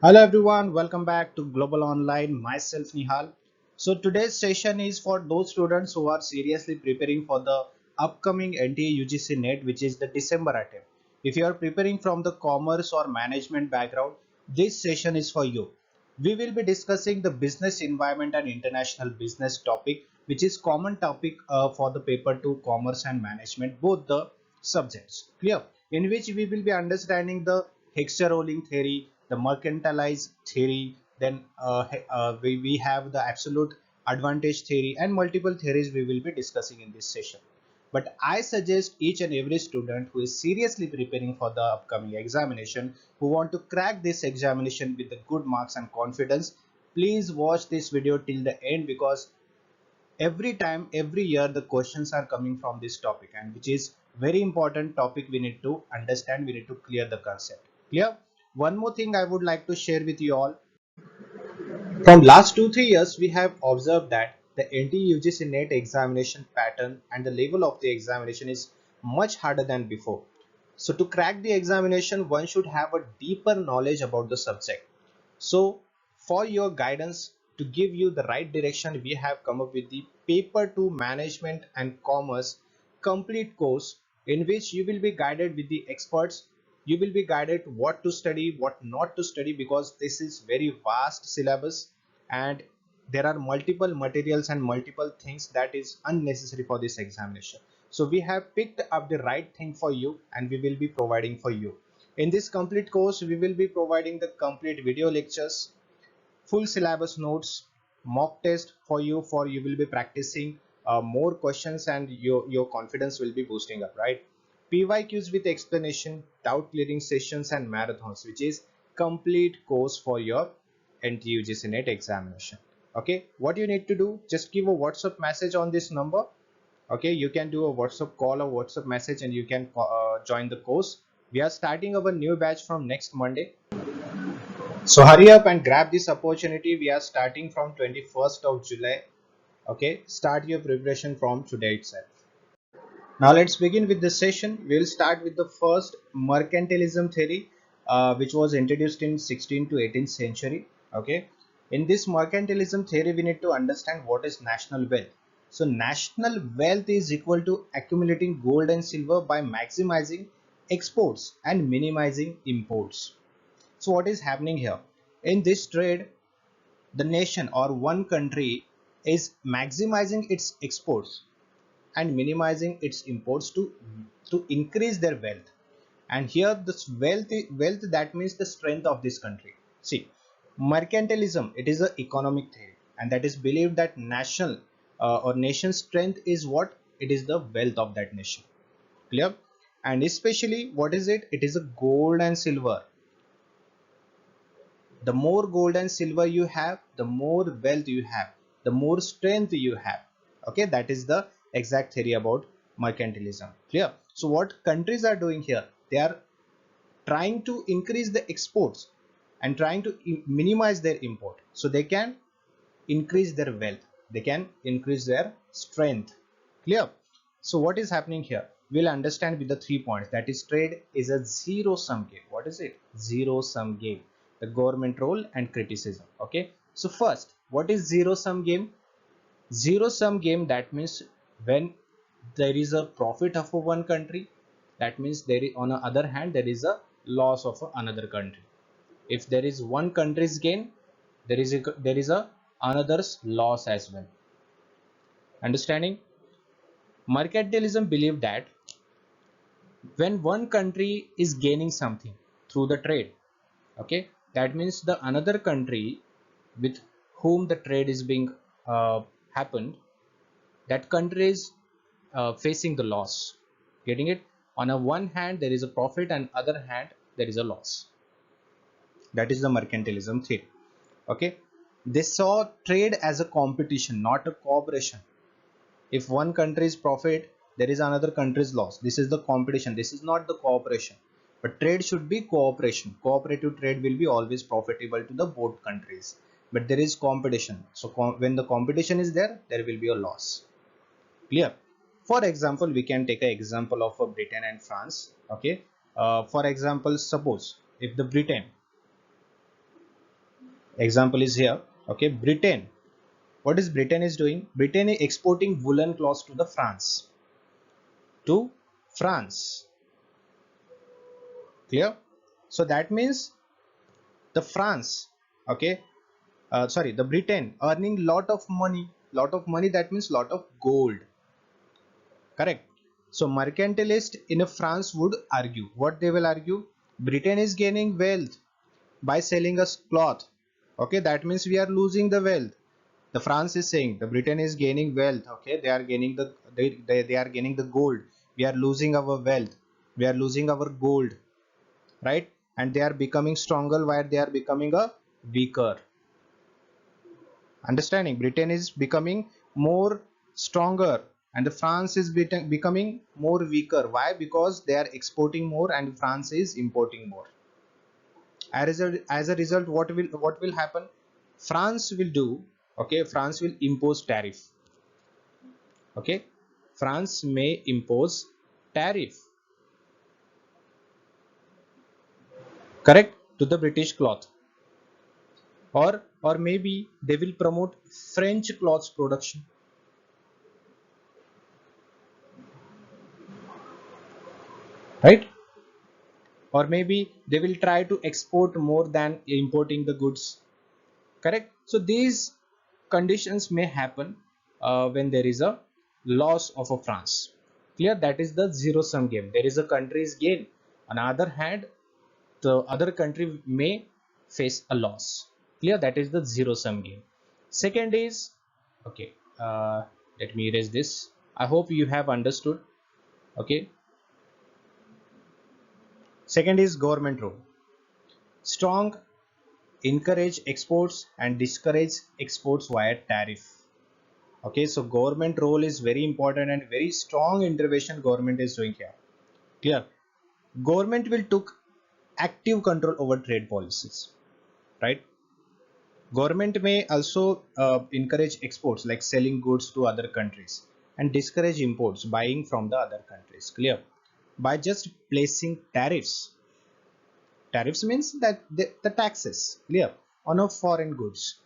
Hello everyone, welcome back to Global Online. Myself Nihal. So today's session is for those students who are seriously preparing for the upcoming NTA UGC NET, which is the December attempt. If you are preparing from the commerce or management background, this session is for you. We will be discussing the business environment and international business topic, which is common topic for the paper 2 commerce and management, both the subjects. Clear? In which we will be understanding the Hexure theory, the mercantilized theory, then we have the absolute advantage theory and multiple theories we will be discussing in this session. But I suggest each and every student who is seriously preparing for the upcoming examination, who want to crack this examination with the good marks and confidence, please watch this video till the end, because every time, every year, the questions are coming from this topic, and which is very important topic. We need to understand, we need to clear the concept. Clear? One more thing I would like to share with you all. From last 2-3 years, we have observed that the NTA UGC NET examination pattern and the level of the examination is much harder than before. So to crack the examination, one should have a deeper knowledge about the subject. So for your guidance, to give you the right direction, we have come up with the paper 2 management and commerce complete course, in which you will be guided with the experts. You will be guided what to study, what not to study, because this is very vast syllabus and there are multiple materials and multiple things that is unnecessary for this examination. So we have picked up the right thing for you and we will be providing for you. In this complete course, we will be providing the complete video lectures, full syllabus notes, mock test for you, will be practicing more questions, and your confidence will be boosting up, right? PYQs with explanation, doubt clearing sessions and marathons, which is complete course for your NTA UGC NET examination. Okay, what you need to do, just give a WhatsApp message on this number. Okay, you can do a WhatsApp call or WhatsApp message and you can join the course. We are starting our new batch from next Monday. So hurry up and grab this opportunity. We are starting from 21st of July. Okay, start your preparation from today itself. Now let's begin with the session. We will start with the first mercantilism theory, which was introduced in 16th to 18th century. Okay, in this mercantilism theory, we need to understand what is national wealth. So national wealth is equal to accumulating gold and silver by maximizing exports and minimizing imports. So what is happening here? In this trade, the nation or one country is maximizing its exports and minimizing its imports to increase their wealth. And here this wealth, that means the strength of this country. See, mercantilism, it is an economic theory, and that is believed that national or nation's strength is what? It is the wealth of that nation. Clear? And especially what is it? It is a gold and silver. The more gold and silver you have, the more wealth you have, the more strength you have. Okay, that is the exact theory about mercantilism. Clear? So what countries are doing here, they are trying to increase the exports and trying to minimize their import, so they can increase their wealth, they can increase their strength. Clear? So what is happening here, we'll understand with the 3 points. That is, trade is a zero sum game. What is it? Zero sum game. The government role and criticism. Okay, so first, what is zero sum game? Zero sum game, that means when there is a profit of one country, that means there is, on the other hand, there is a loss of another country. If there is one country's gain, there is a another's loss as well. Understanding? Mercantilism believe that when one country is gaining something through the trade, okay, that means the another country with whom the trade is being happened, that country is facing the loss. Getting it? On a one hand there is a profit, and other hand there is a loss. That is the mercantilism theory. Okay, they saw trade as a competition, not a cooperation. If one country's profit, there is another country's loss. This is the competition, this is not the cooperation. But trade should be cooperation. Cooperative trade will be always profitable to the both countries, but there is competition. So when the competition is there, there will be a loss. Clear? For example, we can take an example of Britain and France. Okay, for example, suppose if the Britain Example is here. Okay, Britain. What is Britain is doing? Britain is exporting woolen cloths to the France. To France. Clear? So that means the France, okay, sorry, the Britain earning lot of money, that means lot of gold. Correct. So mercantilist in a France would argue, what they will argue, Britain is gaining wealth by selling us cloth. Okay, that means we are losing the wealth. The France is saying the Britain is gaining wealth. Okay, they are gaining they are gaining the gold. We are losing our wealth. We are losing our gold, right? And they are becoming stronger while they are becoming a weaker. Understanding? Britain is becoming more stronger and the France is becoming more weaker. Why? Because they are exporting more and France is importing more. As a result, what will happen? France will do, okay, France will impose tariff. Okay, France may impose tariff, correct, to the British cloth, or maybe they will promote French cloths production, right? Or maybe they will try to export more than importing the goods, correct? So these conditions may happen when there is a loss of a France. Clear? That is the zero sum game. There is a country's gain. On the other hand, the other country may face a loss. Clear? That is the zero sum game. Second is, okay, let me erase this. I hope you have understood. Okay. Second is government role. Strong encourage exports and discourage exports via tariff. Okay, so government role is very important and very strong intervention government is doing here. Clear? Government will took active control over trade policies, right? Government may also encourage exports like selling goods to other countries and discourage imports buying from the other countries. Clear? By just placing tariffs. Tariffs means that the taxes, clear, on a foreign goods.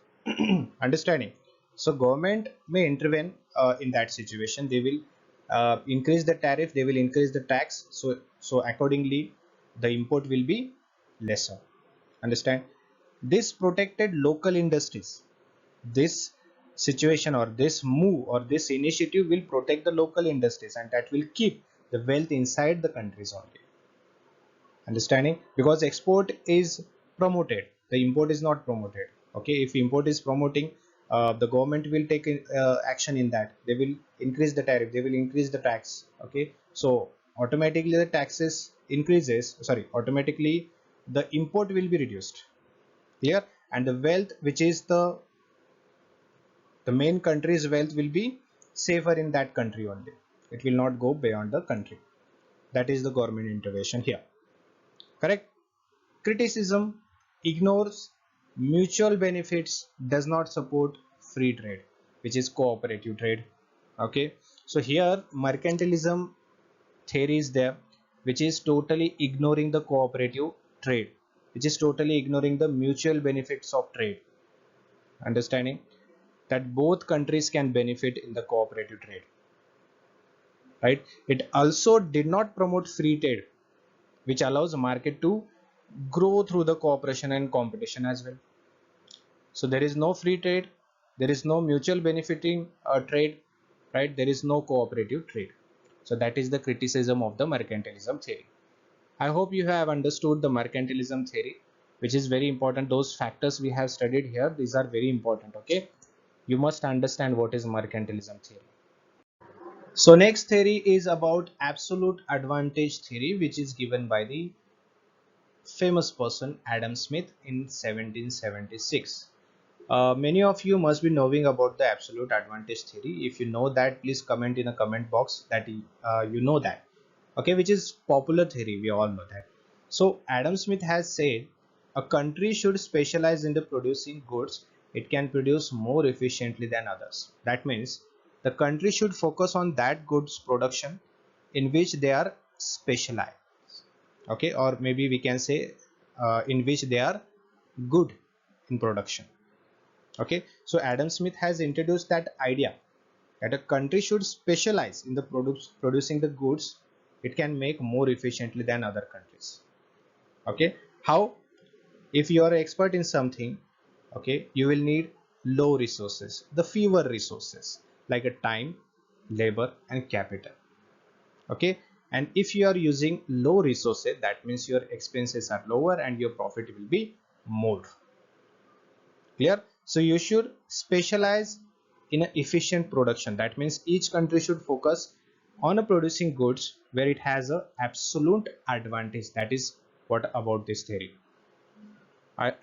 Understanding? So government may intervene in that situation. They will increase the tariff, they will increase the tax, so accordingly the import will be lesser. Understand? This protected local industries. This situation or this move or this initiative will protect the local industries and that will keep the wealth inside the countries only. Understanding? Because export is promoted, the import is not promoted. Okay, if import is promoting, the government will take action in that. They will increase the tariff, they will increase the tax. Okay, so automatically the taxes increases, sorry, automatically the import will be reduced. Clear? And the wealth, which is the main country's wealth, will be safer in that country only. It will not go beyond the country. That is the government intervention here. Correct? Criticism ignores mutual benefits, does not support free trade, which is cooperative trade. Okay, so here mercantilism theory is there, which is totally ignoring the cooperative trade, which is totally ignoring the mutual benefits of trade. Understanding that both countries can benefit in the cooperative trade, right? It also did not promote free trade, which allows the market to grow through the cooperation and competition as well. So there is no free trade, there is no mutual benefiting trade, right? There is no cooperative trade. So that is the criticism of the mercantilism theory. I hope you have understood the mercantilism theory, which is very important. Those factors we have studied here, these are very important. Okay, you must understand what is mercantilism theory. So next theory is about absolute advantage theory, which is given by the famous person Adam Smith in 1776. Many of you must be knowing about the absolute advantage theory. If you know that, please comment in the comment box that you know that. Okay, which is popular theory, we all know that. So Adam Smith has said a country should specialize in the producing goods it can produce more efficiently than others. That means the country should focus on that goods production in which they are specialized. Okay, or maybe we can say in which they are good in production. Okay, so Adam Smith has introduced that idea that a country should specialize in the producing the goods it can make more efficiently than other countries. Okay, how? If you are an expert in something, okay, you will need low resources, the fewer resources like a time, labor and capital. Okay, and if you are using low resources, that means your expenses are lower and your profit will be more. Clear? So you should specialize in an efficient production. That means each country should focus on a producing goods where it has a absolute advantage. That is what about this theory.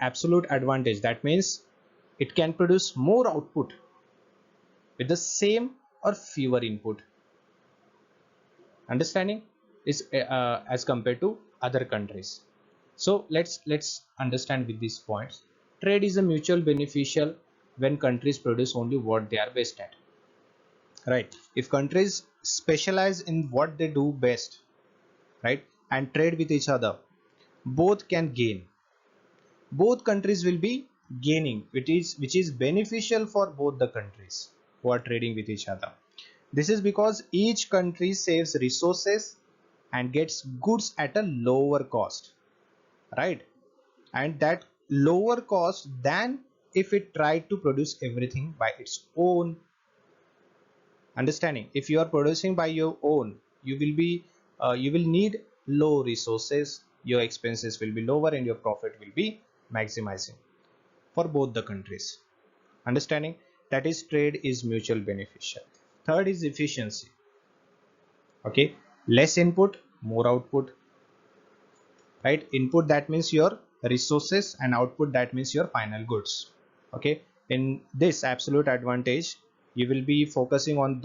Absolute advantage, that means it can produce more output with the same or fewer input. Understanding is as compared to other countries. So let's understand with these points. Trade is a mutual beneficial when countries produce only what they are best at. Right? If countries specialize in what they do best, right, and trade with each other, both can gain. Both countries will be gaining, which is beneficial for both the countries who are trading with each other. This is because each country saves resources and gets goods at a lower cost, right? And that lower cost than if it tried to produce everything by its own. Understanding, if you are producing by your own, you will need low resources, your expenses will be lower and your profit will be maximizing for both the countries. Understanding, that is trade is mutual beneficial. Third is efficiency. Okay, less input, more output. Right, input that means your resources and output that means your final goods. Okay, in this absolute advantage you will be focusing on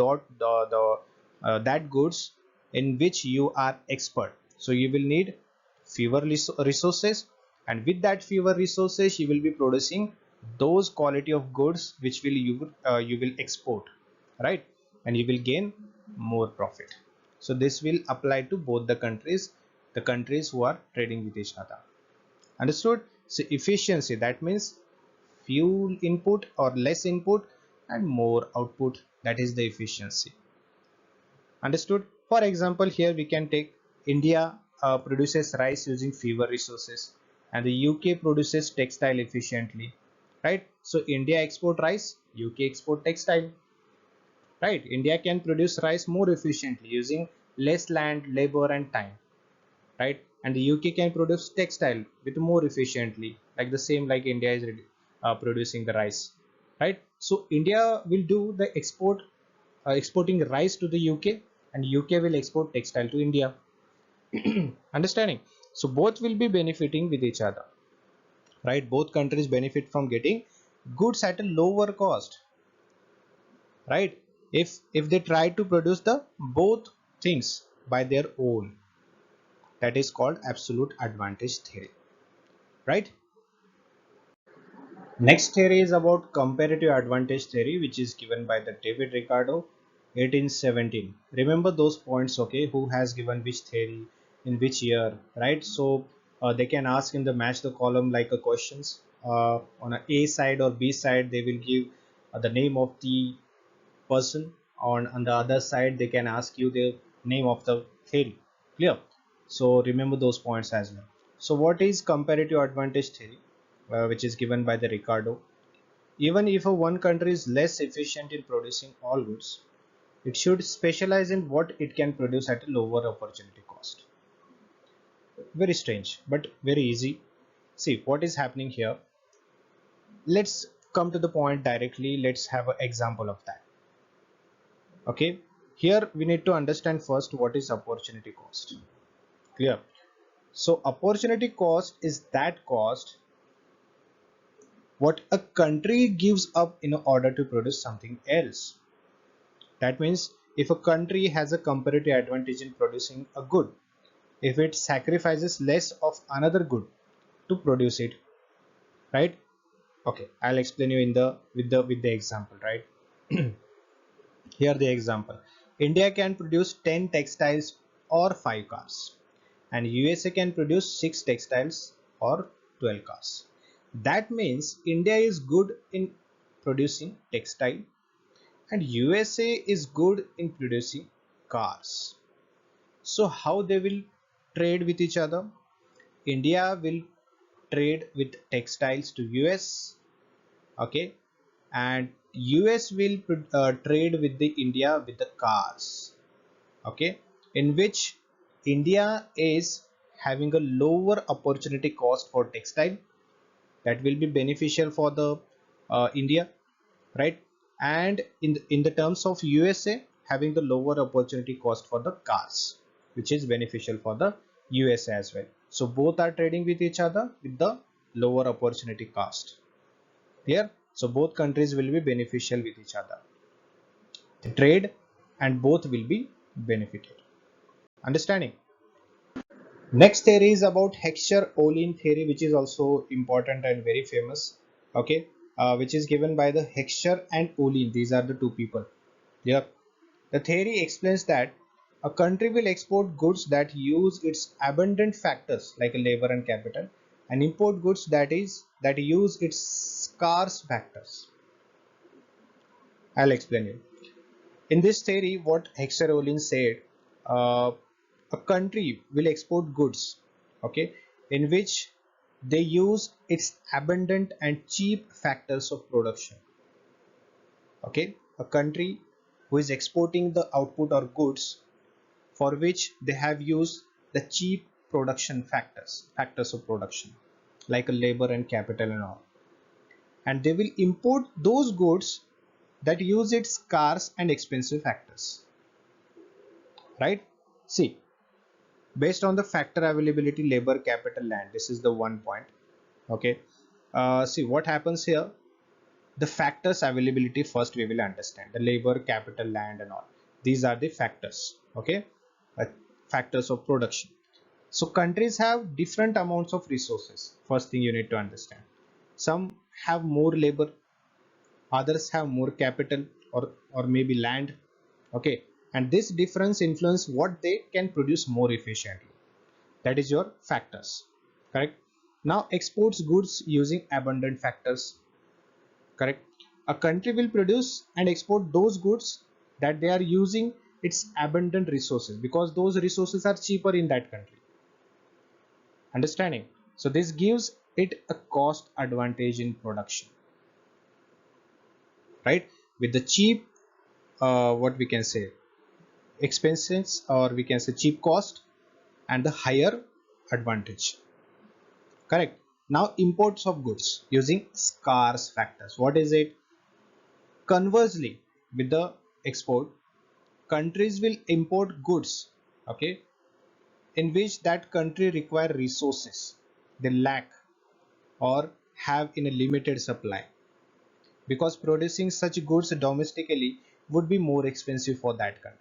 that goods in which you are expert, so you will need fewer resources, and with that fewer resources you will be producing those quality of goods which will you will export, right, and you will gain more profit. So this will apply to both the countries who are trading with each other. Understood? So efficiency, that means few input or less input and more output, that is the efficiency. Understood? For example, here we can take India produces rice using fewer resources and the UK produces textile efficiently, right? So India export rice, UK export textile, right? India can produce rice more efficiently using less land, labor and time, right? And the UK can produce textile with more efficiently, like the same like India is producing the rice, right? So India will do the exporting rice to the UK, and UK will export textile to India. Understanding? So both will be benefiting with each other, right? Both countries benefit from getting goods at a lower cost, right? If they try to produce the both things by their own, that is called absolute advantage theory, right? Next theory is about comparative advantage theory, which is given by the David Ricardo 1817. Remember those points, okay? Who has given which theory in which year, right? So they can ask in the match the column like a questions. On a side or B side, they will give the name of the person. On the other side, they can ask you the name of the theory. Clear? So remember those points as well. So what is comparative advantage theory, which is given by the Ricardo? Even if one country is less efficient in producing all goods, it should specialize in what it can produce at a lower opportunity cost. Very strange, but very easy. See what is happening here. Let's come to the point directly. Let's have an example of that. Okay, here we need to understand first what is opportunity cost. Clear? So opportunity cost is that cost what a country gives up in order to produce something else. That means if a country has a comparative advantage in producing a good, if it sacrifices less of another good to produce it, right? Okay, I'll explain you in the with the example, right? Here the example. India can produce 10 textiles or 5 cars, and USA can produce 6 textiles or 12 cars. That means India is good in producing textile and USA is good in producing cars. So how they will trade with each other? India will trade with textiles to US, okay, and US will trade with the India with the cars, okay, in which India is having a lower opportunity cost for textile that will be beneficial for the India, right? And in the terms of USA having the lower opportunity cost for the cars, which is beneficial for the USA as well. So both are trading with each other with the lower opportunity cost here. So both countries will be beneficial with each other. They trade and both will be benefited. Understanding? Next theory is about Heckscher Ohlin theory, which is also important and very famous. Okay, which is given by the Heckscher and Ohlin. These are the two people. Yeah. The theory explains that a country will export goods that use its abundant factors like labor and capital, and import goods that use its scarce factors. I'll explain you. In this theory, what Hexure Ohlin said, a country will export goods, okay, in which they use its abundant and cheap factors of production. Okay, a country who is exporting the output or goods for which they have used the cheap production factors of production, like a labor and capital and all, and they will import those goods that use its scarce and expensive factors, right? See, based on the factor availability, labor, capital, land, this is the one point. Okay, see what happens here. The factors availability first we will understand, the labor, capital, land and all, these are the factors. Okay, uh, factors of production. So countries have different amounts of resources. First thing you need to understand, some have more labor, others have more capital or maybe land. Okay, and this difference influence what they can produce more efficiently. That is your factors, correct? Now exports goods using abundant factors, correct? A country will produce and export those goods that they are using its abundant resources because those resources are cheaper in that country. Understanding? So this gives it a cost advantage in production, right? With the cheap what we can say expenses, or we can say cheap cost, and the higher advantage, correct? Now imports of goods using scarce factors, what is it? Conversely, with the export, countries will import goods, okay, in which that country require resources they lack or have in a limited supply, because producing such goods domestically would be more expensive for that country.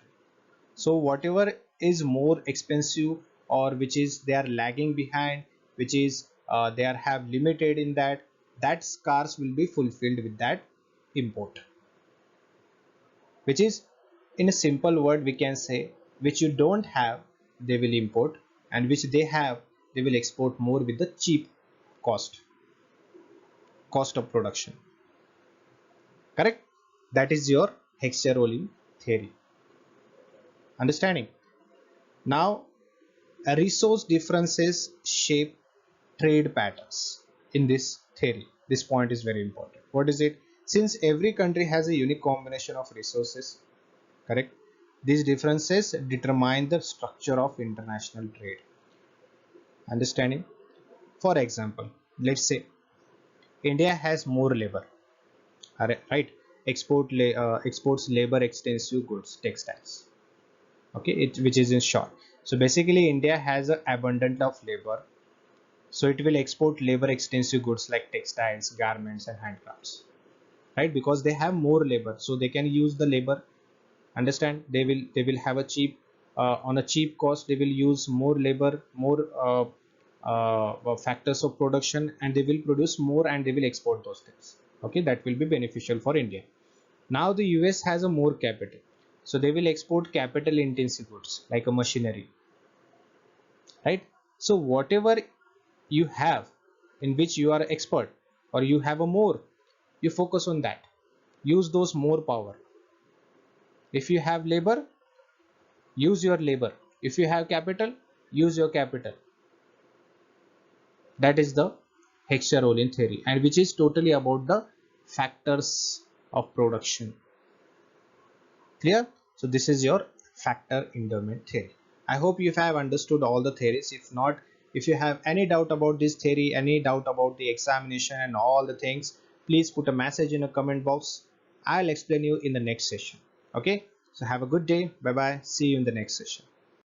So whatever is more expensive, or which is they are lagging behind, which is they are have limited in that scarce will be fulfilled with that import, which is, in a simple word we can say, which you don't have they will import, and which they have they will export more with the cheap cost of production, correct? That is your Heckscher theory. Understanding? Now resource differences shape trade patterns in this theory. This point is very important. What is it? Since every country has a unique combination of resources, correct? These differences determine the structure of international trade. Understanding? For example, let's say India has more labor, right? Exports labor extensive goods, textiles. Okay, which is in short. So basically, India has an abundance of labor, so it will export labor extensive goods like textiles, garments and handcrafts, right? Because they have more labor, so they can use the labor. Understand? They will have a cheap on a cheap cost, they will use more labor, more factors of production, and they will produce more and they will export those things. Okay, that will be beneficial for India. Now the US has a more capital, so they will export capital intensive goods like a machinery, right? So whatever you have in which you are expert, or you have a more, you focus on that. Use those more power. If you have labor, use your labor. If you have capital, use your capital. That is the Heckscher theory, and which is totally about the factors of production. Clear? So this is your factor endowment theory. I hope you have understood all the theories. If not, if you have any doubt about this theory, any doubt about the examination and all the things, please put a message in a comment box. I'll explain you in the next session. Okay, so have a good day. Bye bye. See you in the next session.